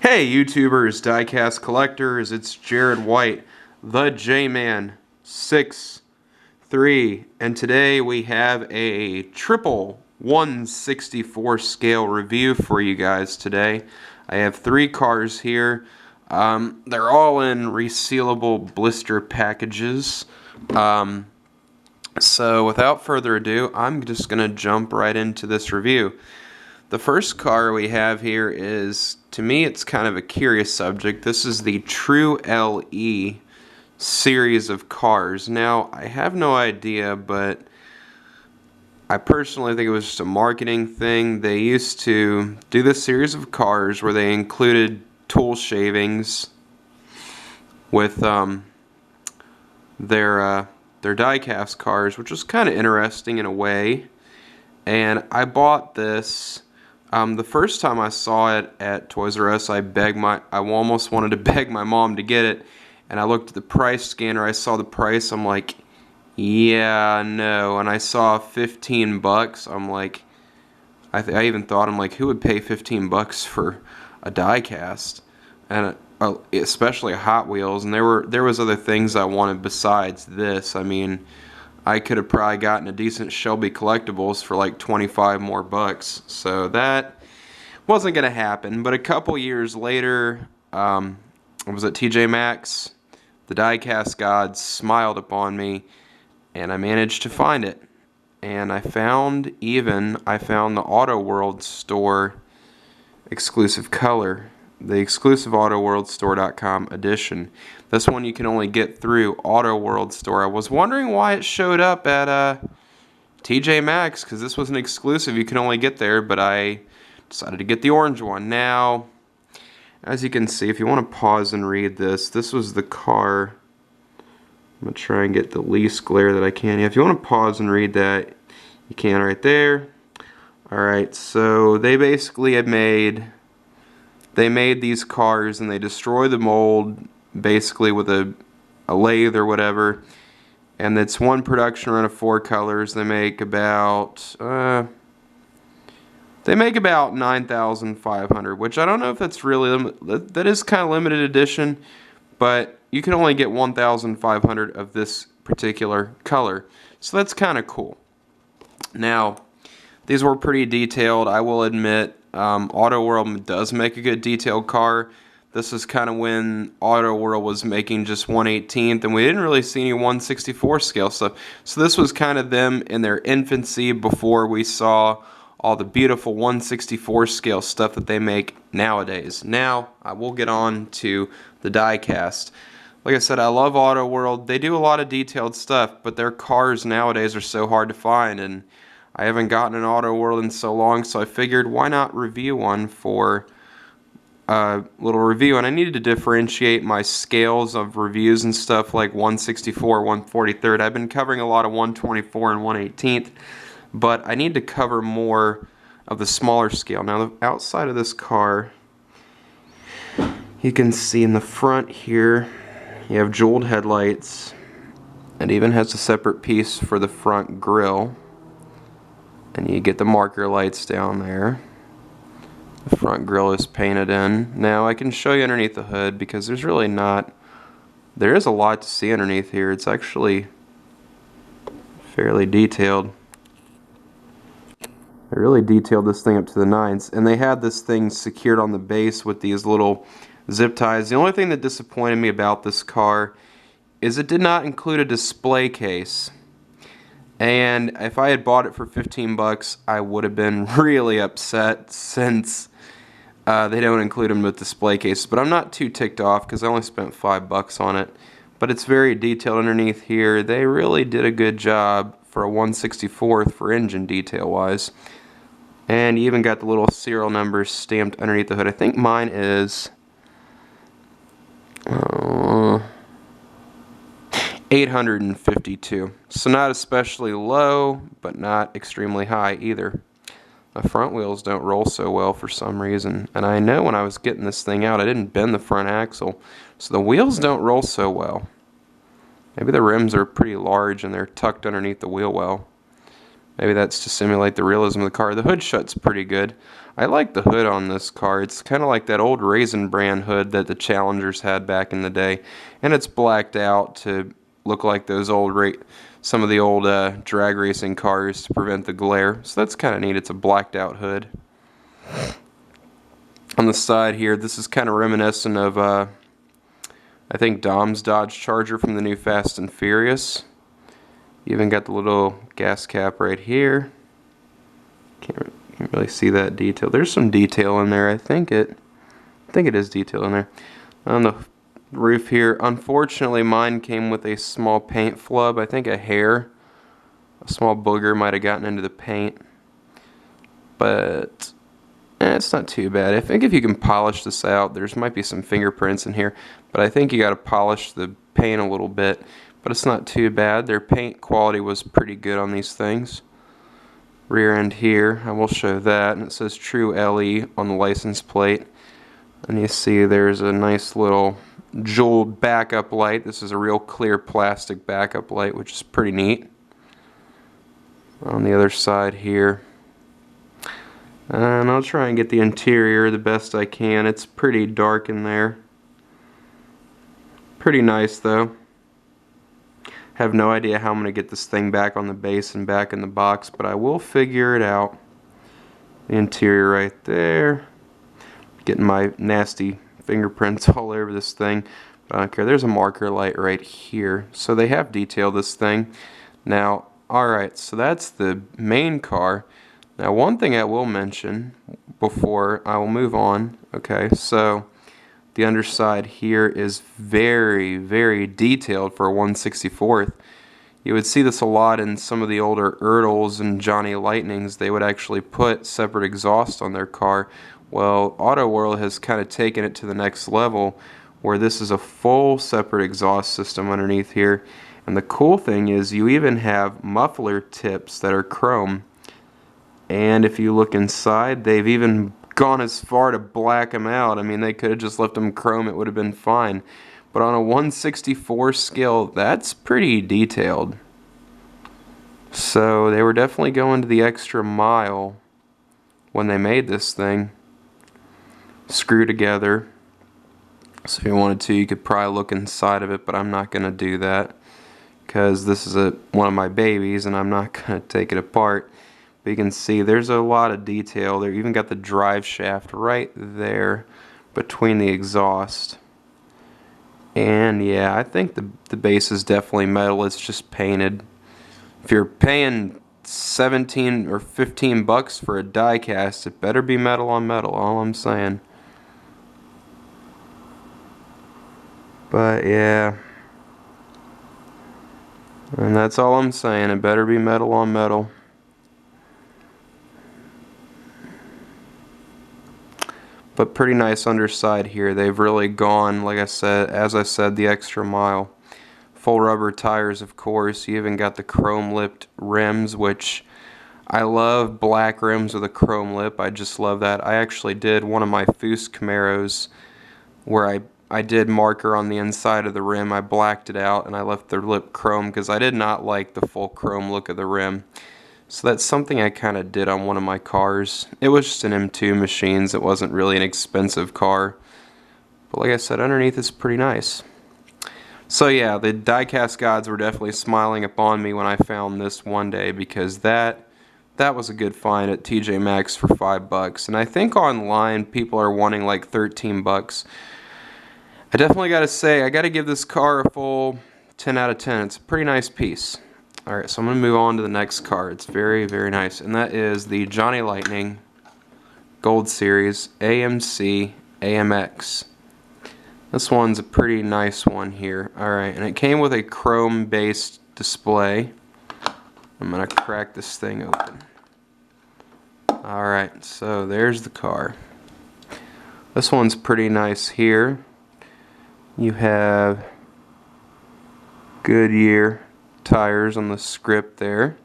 Hey YouTubers, diecast collectors, it's Jared White, the J-Man 6'3", and today we have a triple 1/64 scale review for you guys today. I have 3 cars here. They're all in resealable blister packages. So without further ado, I'm just going to jump right into this review. The first car we have here is, to me, it's kind of a curious subject. This is the True LE series of cars. Now, I have no idea, but I personally think it was just a marketing thing. They used to do this series of cars where they included tool shavings with their die-cast cars, which was kind of interesting in a way. And I bought this. The first time I saw it at Toys R Us, I almost wanted to beg my mom to get it, and I looked at the price scanner. I saw the price. I'm like, yeah, no. And I saw 15 bucks. I'm like, I even thought, I'm like, who would pay 15 bucks for a die cast, and especially Hot Wheels? And there was other things I wanted besides this. I mean, I could have probably gotten a decent Shelby Collectibles for like 25 more bucks. So that wasn't going to happen. But a couple years later, I was at TJ Maxx. The diecast gods smiled upon me, and I managed to find it. And I found the Auto World store exclusive color, the exclusive AutoWorldStore.com edition. This one you can only get through Auto World Store. I was wondering why it showed up at TJ Maxx, because this was an exclusive you can only get there, but I decided to get the orange one. Now, as you can see, if you want to pause and read this was the car. I'm going to try and get the least glare that I can. If you want to pause and read that, you can right there. Alright, so they basically made these cars, and they destroy the mold basically with a lathe or whatever, and it's one production run of 4 colors. They make about 9,500, which I don't know if that's really that is kind of limited edition, but you can only get 1,500 of this particular color, so that's kind of cool. Now, these were pretty detailed, I will admit. Auto World does make a good detailed car. This is kind of when Auto World was making just 1/18th, and we didn't really see any 1/64 scale stuff. So this was kind of them in their infancy before we saw all the beautiful 1/64 scale stuff that they make nowadays. Now, I will get on to the die-cast. Like I said, I love Auto World. They do a lot of detailed stuff, but their cars nowadays are so hard to find, and I haven't gotten an Auto World in so long, so I figured why not review one for a little review. And I needed to differentiate my scales of reviews and stuff, like 1/64, 1/43. I've been covering a lot of 1/24 and 1/18th, but I need to cover more of the smaller scale. Now, the outside of this car, you can see in the front here, you have jeweled headlights. It even has a separate piece for the front grille. And you get the marker lights down there. The front grille is painted in. Now I can show you underneath the hood, because there is a lot to see underneath here. It's actually fairly detailed. I really detailed this thing up to the nines, and they had this thing secured on the base with these little zip ties. The only thing that disappointed me about this car is it did not include a display case. And if I had bought it for 15 bucks, I would have been really upset, since they don't include them with display cases. But I'm not too ticked off, because I only spent 5 bucks on it. But it's very detailed underneath here. They really did a good job for a 1/64th for engine detail wise. And you even got the little serial numbers stamped underneath the hood. I think mine is 852. So not especially low, but not extremely high either. The front wheels don't roll so well for some reason. And I know when I was getting this thing out, I didn't bend the front axle. So the wheels don't roll so well. Maybe the rims are pretty large and they're tucked underneath the wheel well. Maybe that's to simulate the realism of the car. The hood shut's pretty good. I like the hood on this car. It's kind of like that old Raisin brand hood that the Challengers had back in the day. And it's blacked out to look like those old some of the old drag racing cars to prevent the glare. So that's kind of neat. It's a blacked out hood. On the side here, this is kind of reminiscent of, I think, Dom's Dodge Charger from the new Fast and Furious. You even got the little gas cap right here. Can't really see that detail. There's some detail in there. I think it is detail in there. On the roof here, unfortunately, mine came with a small paint flub. I think a small booger might have gotten into the paint, but it's not too bad. I think if you can polish this out, might be some fingerprints in here, but I think you got to polish the paint a little bit. But it's not too bad. Their paint quality was pretty good on these things. Rear end here, I will show that, and it says True LE on the license plate. And you see there's a nice little jeweled backup light. This is a real clear plastic backup light, which is pretty neat. On the other side here, and I'll try and get the interior the best I can. It's pretty dark in there. Pretty nice though. Have no idea how I'm going to get this thing back on the base and back in the box, but I will figure it out. The interior right there. Getting my nasty fingerprints all over this thing, but I don't care. There's a marker light right here. So they have detailed this thing. Now, alright, so that's the main car. Now, one thing I will mention before I will move on, okay, so the underside here is very, very detailed for a 1/64th. You would see this a lot in some of the older Ertls and Johnny Lightnings. They would actually put separate exhaust on their car. Well, Auto World has kind of taken it to the next level where this is a full separate exhaust system underneath here. And the cool thing is you even have muffler tips that are chrome. And if you look inside, they've even gone as far to black them out. I mean, they could have just left them chrome, it would have been fine. But on a 1/64 scale, that's pretty detailed. So they were definitely going to the extra mile when they made this thing. Screw together. So if you wanted to, you could probably look inside of it, but I'm not going to do that because this is one of my babies and I'm not going to take it apart. But you can see there's a lot of detail. They even got the drive shaft right there between the exhaust. And yeah, I think the base is definitely metal. It's just painted. If you're paying 17 or 15 bucks for a die cast, it better be metal on metal, all I'm saying. But yeah, and that's all I'm saying. It better be metal on metal. But pretty nice underside here. They've really gone, like I said, as I said, the extra mile. Full rubber tires, of course. You even got the chrome lipped rims, which I love black rims with a chrome lip. I just love that. I actually did one of my Foose Camaros where I did marker on the inside of the rim. I blacked it out and I left the lip chrome because I did not like the full chrome look of the rim. So that's something I kind of did on one of my cars. It was just an M2 Machines. It wasn't really an expensive car. But like I said, underneath it's pretty nice. So yeah, the diecast gods were definitely smiling upon me when I found this one day because that was a good find at TJ Maxx for $5. And I think online people are wanting like 13 bucks. I definitely got to say, I got to give this car a full 10 out of 10. It's a pretty nice piece. Alright, so I'm going to move on to the next car. It's very, very nice. And that is the Johnny Lightning Gold Series AMC AMX. This one's a pretty nice one here. Alright, and it came with a chrome-based display. I'm going to crack this thing open. Alright, so there's the car. This one's pretty nice here. You have Goodyear tires on the script there.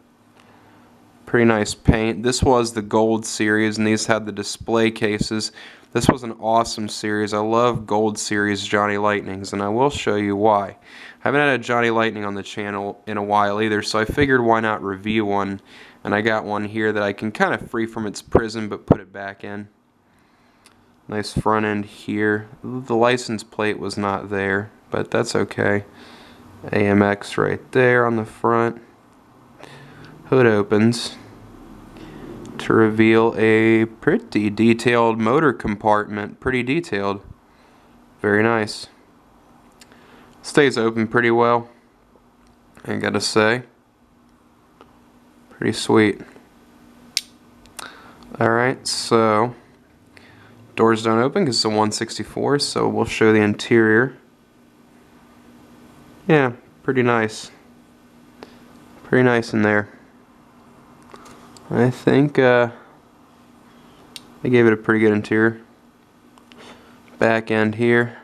Pretty nice paint. This was the Gold Series, and these had the display cases. This was an awesome series. I love Gold Series Johnny Lightnings, and I will show you why. I haven't had a Johnny Lightning on the channel in a while either, so I figured why not review one. And I got one here that I can kind of free from its prison but put it back in. Nice front end here. The license plate was not there, but that's okay. AMX right there on the front. Hood opens to reveal a pretty detailed motor compartment. Pretty detailed. Very nice. Stays open pretty well, I gotta say. Pretty sweet. Alright, so doors don't open because it's a 164, so we'll show the interior. Yeah, pretty nice. Pretty nice in there. I think they gave it a pretty good interior. Back end here.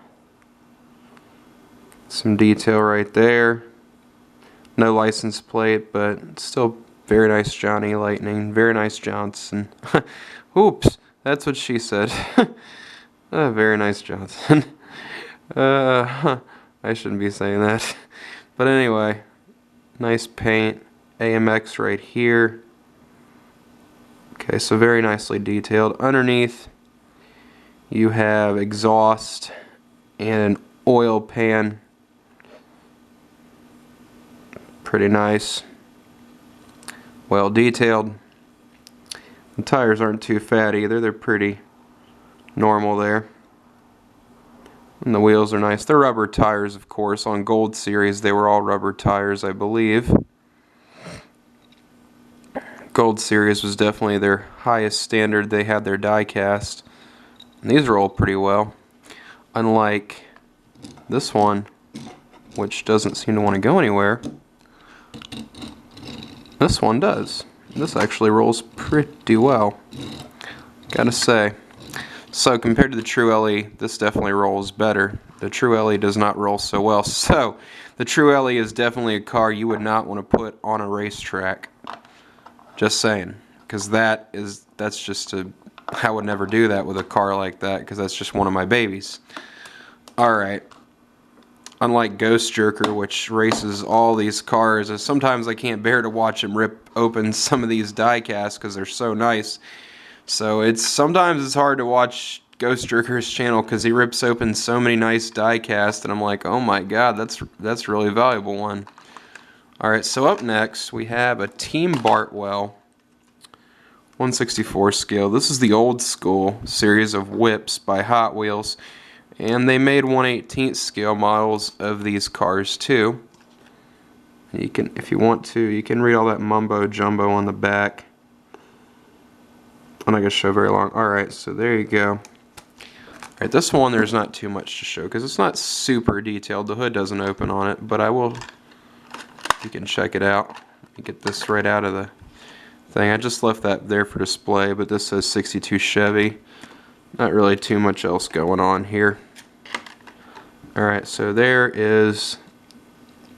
Some detail right there. No license plate, but still very nice Johnny Lightning. Very nice Johnson. Oops, that's what she said. Very nice Johnson. I shouldn't be saying that. But anyway, nice paint. AMX right here. Okay, so very nicely detailed. Underneath, you have exhaust and an oil pan. Pretty nice. Well detailed. The tires aren't too fat either. They're pretty normal there. And the wheels are nice. They're rubber tires, of course. On Gold Series, they were all rubber tires, I believe. Gold Series was definitely their highest standard. They had their die cast. And these roll pretty well. Unlike this one, which doesn't seem to want to go anywhere. This one does. This actually rolls pretty well, gotta say. So compared to the True LE, this definitely rolls better. The True LE does not roll so well. So the True LE is definitely a car you would not want to put on a racetrack. Just saying, because that's just I would never do that with a car like that, because that's just one of my babies. Alright. Unlike Ghost Jerker, which races all these cars, sometimes I can't bear to watch him rip open some of these die casts because they're so nice. So sometimes it's hard to watch Ghost Jerker's channel because he rips open so many nice die casts, and I'm like, oh my god, that's a really valuable one. Alright, so up next we have a Team Bartwell 164 scale. This is the old school series of whips by Hot Wheels. And they made 1/18 scale models of these cars too. You can, if you want to, you can read all that mumbo jumbo on the back. I'm not gonna show very long. Alright, so there you go. Alright, this one there's not too much to show because it's not super detailed. The hood doesn't open on it, but you can check it out. Let me get this right out of the thing. I just left that there for display, but this says 62 Chevy. Not really too much else going on here. Alright, so there is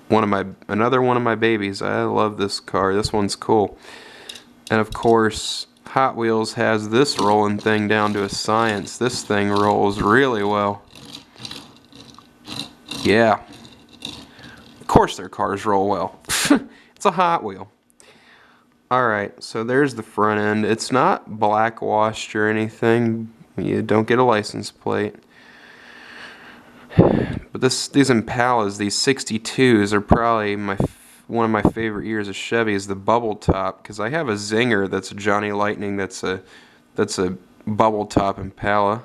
another one of my babies. I love this car. This one's cool. And of course, Hot Wheels has this rolling thing down to a science. This thing rolls really well. Yeah. Of course their cars roll well. It's a Hot Wheel. Alright, so there's the front end. It's not blackwashed or anything. You don't get a license plate. But these Impalas, these 62s, are probably one of my favorite years of Chevy is the bubble top, because I have a Zinger that's a Johnny Lightning that's a bubble top Impala.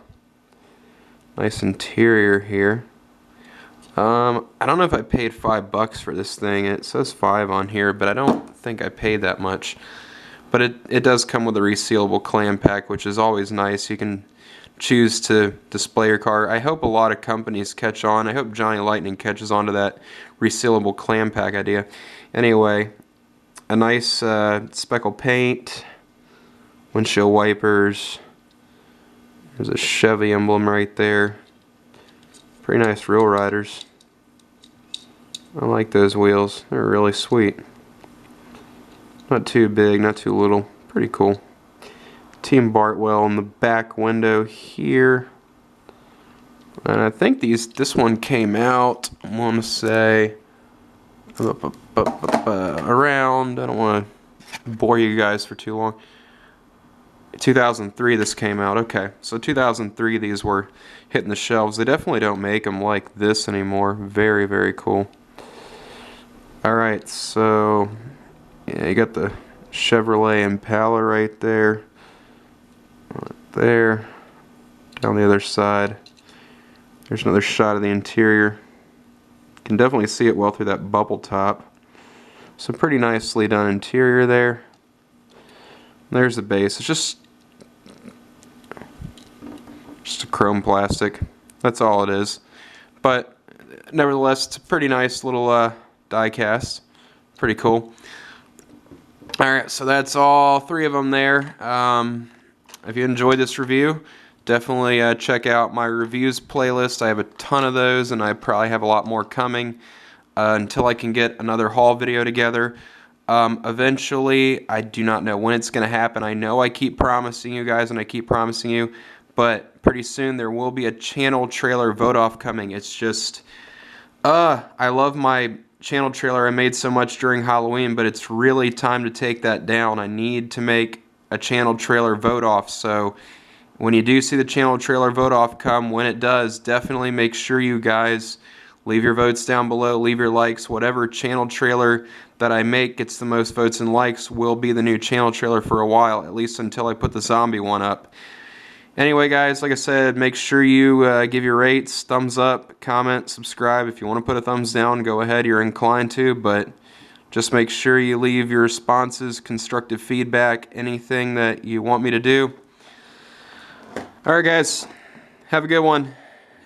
Nice interior here. I don't know if I paid $5 for this thing. It says $5 on here, but I don't think I paid that much. But it does come with a resealable clam pack, which is always nice. You can choose to display your car. I hope a lot of companies catch on. I hope Johnny Lightning catches on to that resealable clam pack idea. Anyway, a nice speckle paint, windshield wipers. There's a Chevy emblem right there. Pretty nice Real Riders. I like those wheels. They're really sweet. Not too big, not too little. Pretty cool. Team Bartwell in the back window here. And I think this one came out, I want to say, around, I don't want to bore you guys for too long. 2003 this came out. Okay, so 2003 these were hitting the shelves. They definitely don't make them like this anymore. Very, very cool. Alright, so yeah, you got the Chevrolet Impala right there. Right there. Down the other side. There's another shot of the interior. You can definitely see it well through that bubble top. So pretty nicely done interior there. There's the base. It's just a chrome plastic. That's all it is. But nevertheless, it's a pretty nice little die cast. Pretty cool. Alright, so that's all three of them there. If you enjoyed this review, definitely check out my reviews playlist. I have a ton of those, and I probably have a lot more coming until I can get another haul video together. Eventually, I do not know when it's going to happen. I know I keep promising you guys, and I keep promising you, but pretty soon there will be a channel trailer vote-off coming. It's just, I love my channel trailer I made so much during Halloween, but it's really time to take that down. I need to make a channel trailer vote-off, so when you do see the channel trailer vote-off come, when it does, definitely make sure you guys leave your votes down below, leave your likes. Whatever channel trailer that I make gets the most votes and likes will be the new channel trailer for a while, at least until I put the zombie one up. Anyway, guys, like I said, make sure you give your rates, thumbs up, comment, subscribe. If you want to put a thumbs down, go ahead, you're inclined to, but just make sure you leave your responses, constructive feedback, anything that you want me to do. Alright, guys, have a good one.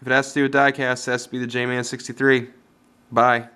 If it has to do with diecast, it has to be the J-Man 63. Bye.